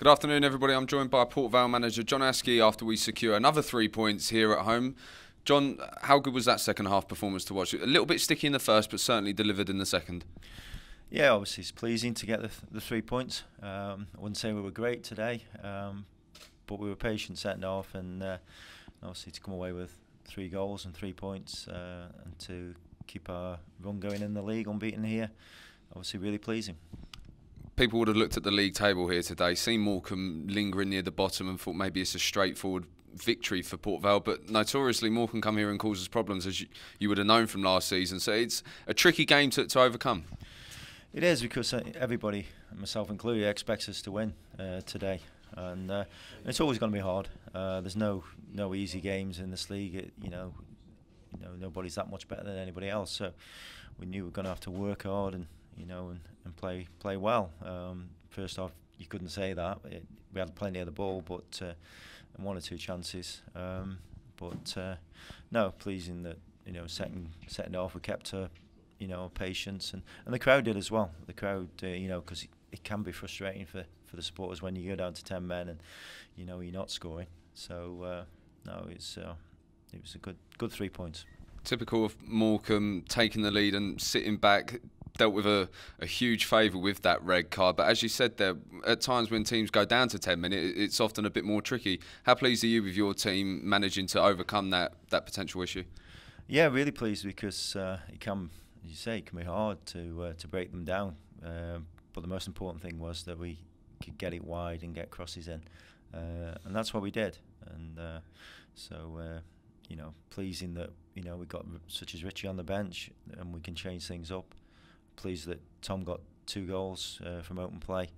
Good afternoon, everybody. I'm joined by Port Vale manager John Askey after we secure another 3 points here at home. John, how good was that second half performance to watch? A little bit sticky in the first, but certainly delivered in the second. Yeah, obviously it's pleasing to get the 3 points. I wouldn't say we were great today, but we were patient setting off, and obviously to come away with 3 goals and 3 points and to keep our run going in the league unbeaten here, obviously really pleasing. People would have looked at the league table here today, seen Morecambe lingering near the bottom and thought maybe it's a straightforward victory for Port Vale, but notoriously Morecambe come here and cause us problems, as you would have known from last season. So it's a tricky game to overcome. It is, because everybody, myself included, expects us to win today, and it's always going to be hard. There's no easy games in this league. Nobody's that much better than anybody else. So we knew we were going to have to work hard and play well. First off, you couldn't say that. We had plenty of the ball, but and 1 or 2 chances. No, pleasing that setting off we kept patience, and the crowd did as well. The crowd, because it can be frustrating for the supporters when you go down to 10 men and you're not scoring. So no, it was a good 3 points. Typical of Morecambe taking the lead and sitting back. Dealt with a huge favour with that red card, but as you said there, at times when teams go down to 10 men, it's often a bit more tricky. How pleased are you with your team managing to overcome that potential issue? Yeah, really pleased, because it can, as you say, it can be hard to break them down. But the most important thing was that we could get it wide and get crosses in, and that's what we did. And pleasing that we got such as Richie on the bench and we can change things up. Pleased that Tom got 2 goals from open play.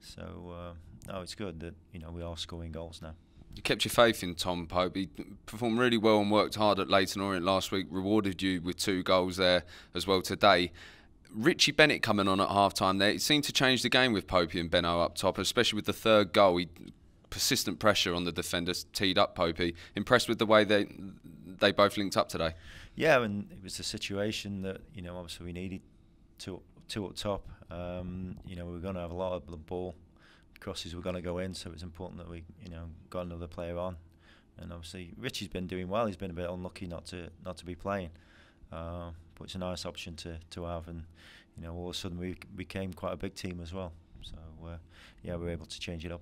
So no, it's good that we are scoring goals now. You kept your faith in Tom Pope. He performed really well and worked hard at Leyton Orient last week, rewarded you with 2 goals there as well today. Richie Bennett coming on at half-time there, it seemed to change the game with Popey and Benno up top, especially with the 3rd goal. Persistent pressure on the defenders, teed up Popey. Impressed with the way they both linked up today? Yeah, and it was a situation that obviously we needed two up top. We were going to have a lot of the ball. Crosses were going to go in, so it was important that we got another player on. And obviously Richie's been doing well. He's been a bit unlucky not to be playing, but it's a nice option to have. And all of a sudden we became quite a big team as well. So yeah, we were able to change it up.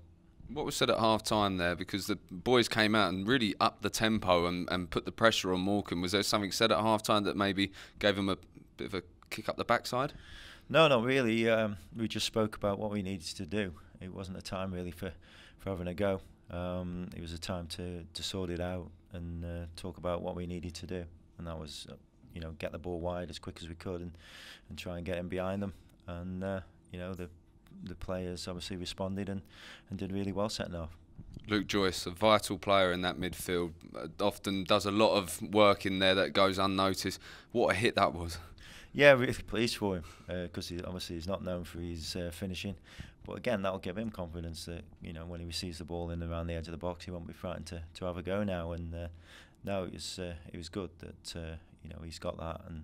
What was said at half-time there, because the boys came out and really upped the tempo and put the pressure on Morecambe? Was there something said at half-time that maybe gave them a bit of a kick up the backside? No, not really. We just spoke about what we needed to do. It wasn't a time really for having a go. It was a time to sort it out and talk about what we needed to do, and that was get the ball wide as quick as we could and try and get in behind them. And the players obviously responded and did really well setting off. Luke Joyce, a vital player in that midfield, often does a lot of work in there that goes unnoticed. What a hit that was. Yeah, really pleased for him, because he's not known for his finishing. But again, that'll give him confidence that when he receives the ball in around the edge of the box, he won't be frightened to have a go now. And no, it was good that he's got that, and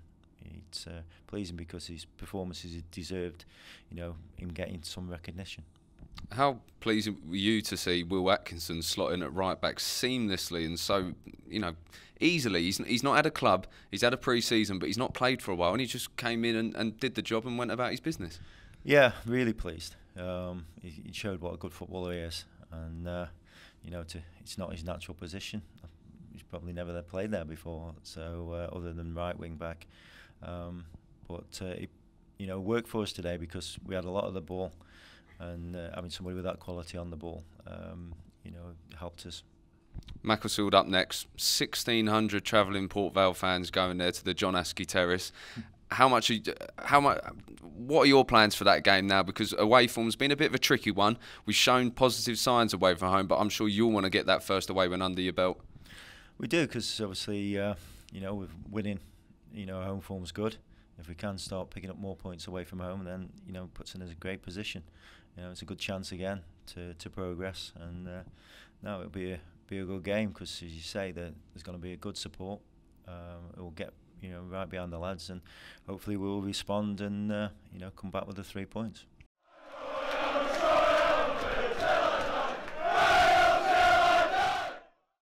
it's pleasing because his performances deserved him getting some recognition. How pleasing were you to see Will Atkinson slotting at right back seamlessly and so easily? He's not had a club, he's had a pre-season, but he's not played for a while, and he just came in and did the job and went about his business. Yeah, really pleased. He showed what a good footballer he is, and it's not his natural position. He's probably never played there before, so other than right wing back. But he worked for us today because we had a lot of the ball, and having somebody with that quality on the ball helped us. Macclesfield up next. 1,600 travelling Port Vale fans going there to the John Askey Terrace. What are your plans for that game now? Because away form's been a bit of a tricky one. We've shown positive signs away from home, but I'm sure you'll want to get that first away win under your belt. We do, because obviously with winning, home form's good. If we can start picking up more points away from home, then puts us in a great position. It's a good chance again to progress, and no, it'll be a good game, because as you say, there's going to be a good support. It will get right behind the lads, and hopefully we'll respond and come back with the 3 points.